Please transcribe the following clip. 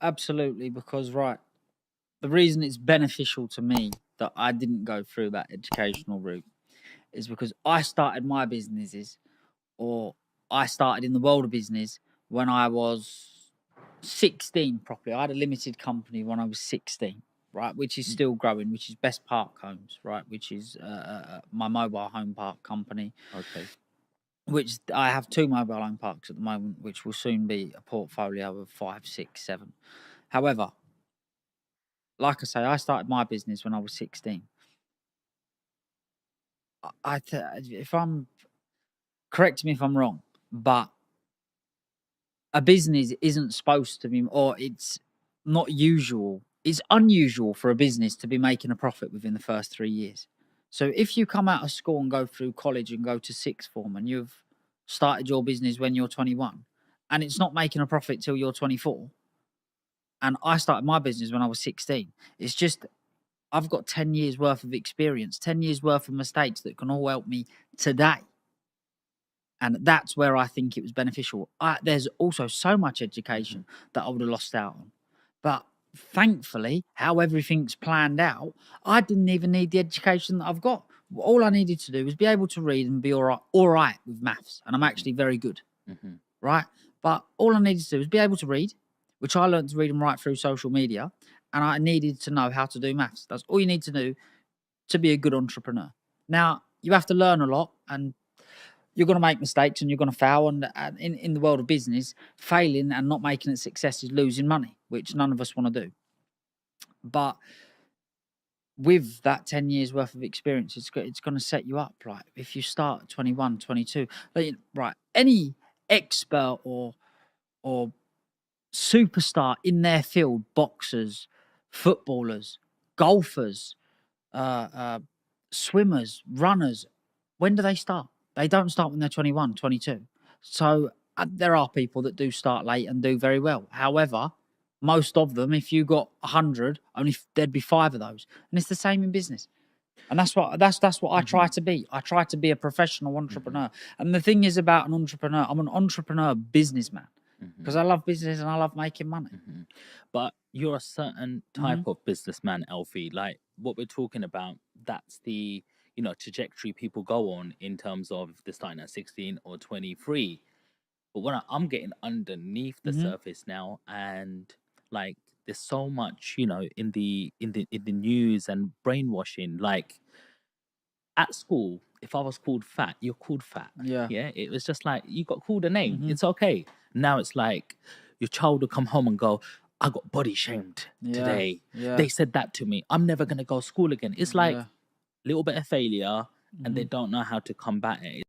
absolutely. Because, right, the reason it's beneficial to me that I didn't go through that educational route is because I started my businesses, or I started in the world of business when I was 16 properly. I had a limited company when I was 16, right, which is still growing, which is Best Park Homes, right, which is my mobile home park company, Okay. which I have 2 mobile home parks at the moment, which will soon be a portfolio of 5, 6, 7. However, like I say, I started my business when I was 16. If I'm correct me if I'm wrong, but a business isn't supposed to be, or it's not usual. It's unusual for a business to be making a profit within the first 3 years. So if you come out of school and go through college and go to sixth form and you've started your business when you're 21 and it's not making a profit till you're 24, and I started my business when I was 16, it's just I've got 10 years worth of experience, 10 years worth of mistakes that can all help me today. And that's where I think it was beneficial. There's also so much education that I would have lost out on. But thankfully, how everything's planned out, I didn't even need the education that I've got. All I needed to do was be able to read and be all right with maths. And I'm actually very good, right? But all I needed to do was be able to read, which I learned to read and write through social media. And I needed to know how to do maths. That's all you need to do to be a good entrepreneur. Now, you have to learn a lot, and you're going to make mistakes and you're going to fail. And in the world of business, failing and not making a success is losing money, which none of us want to do. But with that 10 years worth of experience, it's going to set you up. Right. If you start at 21, 22, right, any expert or superstar in their field, boxers, footballers, golfers, swimmers, runners, when do they start? They don't start when they're 21, 22. So there are people that do start late and do very well. However, most of them, if you got 100, only there'd be 5 of those. And it's the same in business. And that's what I try to be. I try to be a professional entrepreneur. And the thing is about an entrepreneur, I'm an entrepreneur businessman because I love business and I love making money. But you're a certain type of businessman, Alfie. Like what we're talking about, that's the trajectory people go on in terms of they're starting at 16 or 23. But when I'm getting underneath the surface now, and like there's so much, in the news and brainwashing. Like at school, if I was called fat, you're called fat. Yeah. Yeah. It was just like you got called a name. It's okay. Now it's like your child will come home and go, I got body shamed today. Yeah. They said that to me. I'm never gonna go to school again. It's like a little bit of failure and they don't know how to combat it.